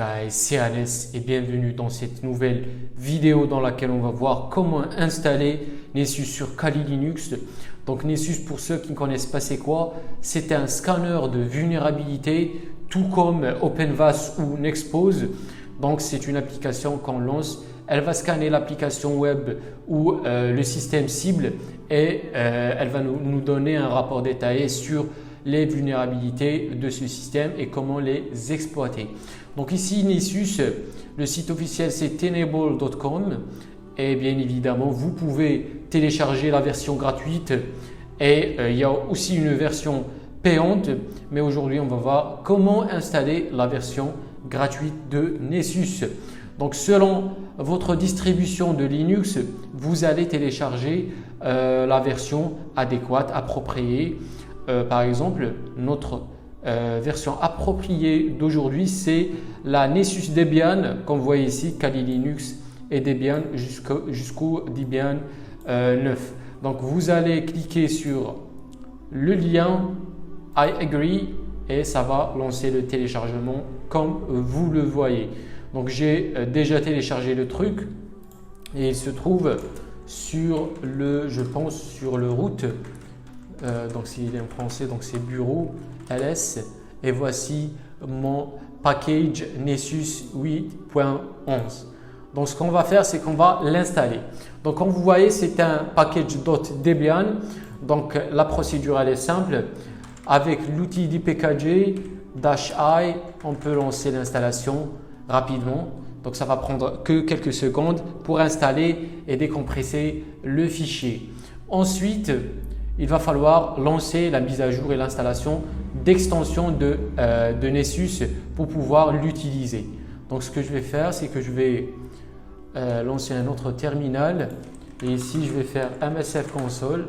guys, c'est Anes et bienvenue dans cette nouvelle vidéo dans laquelle on va voir comment installer Nessus sur Kali Linux. Donc Nessus, pour ceux qui ne connaissent pas c'est quoi, c'est un scanner de vulnérabilité tout comme OpenVAS ou Nexpose. Donc c'est une application qu'on lance, elle va scanner l'application web ou le système cible et elle va nous donner un rapport détaillé sur les vulnérabilités de ce système et comment les exploiter. Donc ici Nessus, le site officiel c'est tenable.com et bien évidemment vous pouvez télécharger la version gratuite et il y a aussi une version payante, mais aujourd'hui on va voir comment installer la version gratuite de Nessus. Donc selon votre distribution de Linux, vous allez télécharger la version adéquate, appropriée. Par exemple, notre version appropriée d'aujourd'hui, c'est la Nessus Debian, comme vous voyez ici, Kali Linux et Debian jusqu'au Debian 9. Donc vous allez cliquer sur le lien I agree et ça va lancer le téléchargement comme vous le voyez. Donc j'ai déjà téléchargé le truc et il se trouve sur le, je pense, sur le root. Donc s'il est en français, donc c'est bureau ls et voici mon package Nessus 8.11. Donc ce qu'on va faire, c'est qu'on va l'installer. Donc comme vous voyez, c'est un package.debian. Donc la procédure elle est simple. Avec l'outil d'IPKG -i, on peut lancer l'installation rapidement. Donc ça va prendre que quelques secondes pour installer et décompresser le fichier. Ensuite, il va falloir lancer la mise à jour et l'installation d'extensions de Nessus pour pouvoir l'utiliser. Donc ce que je vais faire, c'est que je vais lancer un autre terminal et ici je vais faire MSF console.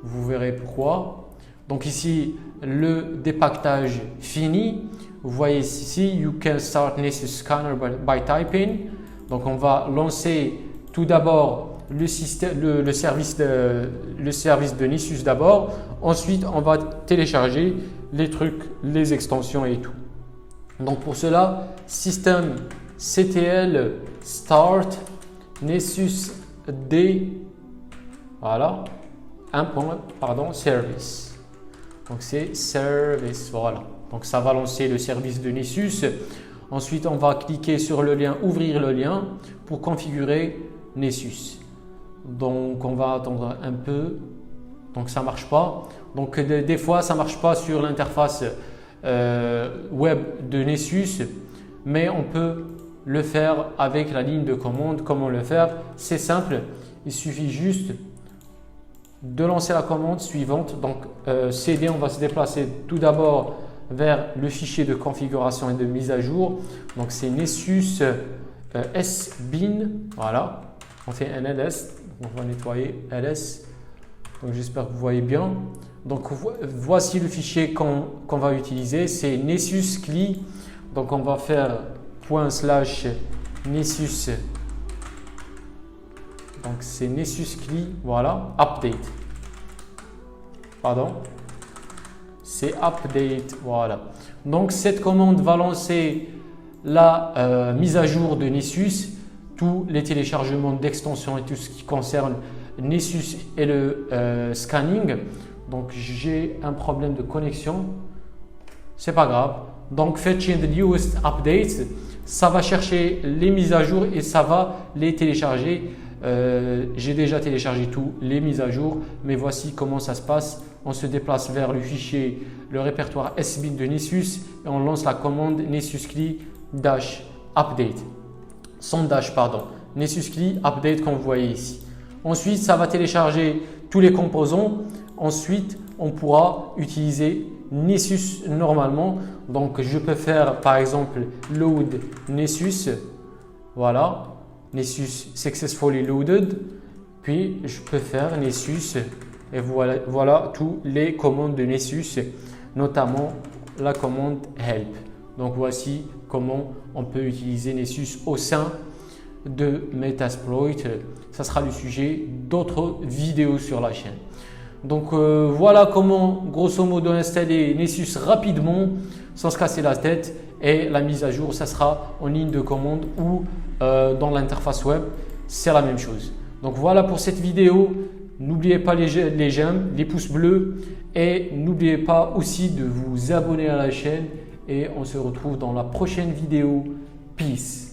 Vous verrez pourquoi. Donc ici le dépaquetage fini. Vous voyez ici you can start Nessus scanner by typing. Donc on va lancer tout d'abord le service de Nessus d'abord. Ensuite, on va télécharger les trucs, les extensions et tout. Donc pour cela, système ctl start Nessus d voilà service. Donc c'est service, voilà. Donc ça va lancer le service de Nessus. Ensuite, on va cliquer sur le lien, ouvrir le lien pour configurer Nessus. Donc on va attendre un peu. Donc ça marche pas. Donc des fois ça marche pas sur l'interface web de Nessus, mais on peut le faire avec la ligne de commande. Comment le faire? C'est simple. Il suffit juste de lancer la commande suivante. Donc cd, on va se déplacer tout d'abord vers le fichier de configuration et de mise à jour. Donc c'est Nessus sbin. Voilà. On fait un ls. On va nettoyer ls. Donc j'espère que vous voyez bien. Donc voici le fichier qu'on va utiliser. C'est Nessus CLI. Donc on va faire /nessus. Donc c'est Nessus CLI. Voilà. Update. Pardon. C'est update. Voilà. Donc cette commande va lancer la mise à jour de Nessus. Tous les téléchargements d'extensions et tout ce qui concerne Nessus et le scanning. Donc j'ai un problème de connexion, c'est pas grave. Donc fetching the newest updates, ça va chercher les mises à jour et ça va les télécharger. J'ai déjà téléchargé tous les mises à jour, mais voici comment ça se passe. On se déplace vers le fichier, le répertoire sbin de Nessus et on lance la commande Nessus CLI -update. Sans dash, pardon. Nessus CLI update comme vous voyez ici. Ensuite, ça va télécharger tous les composants. Ensuite, on pourra utiliser Nessus normalement. Donc, je peux faire par exemple load Nessus. Voilà. Nessus successfully loaded. Puis, je peux faire Nessus et voilà tous les commandes de Nessus, notamment la commande help. Donc, voici comment on peut utiliser Nessus au sein de Metasploit. Ça sera le sujet d'autres vidéos sur la chaîne. Donc voilà comment grosso modo installer Nessus rapidement sans se casser la tête et la mise à jour, ça sera en ligne de commande ou dans l'interface web. C'est la même chose. Donc voilà pour cette vidéo. N'oubliez pas les j'aime, les pouces bleus et n'oubliez pas aussi de vous abonner à la chaîne et on se retrouve dans la prochaine vidéo. Peace.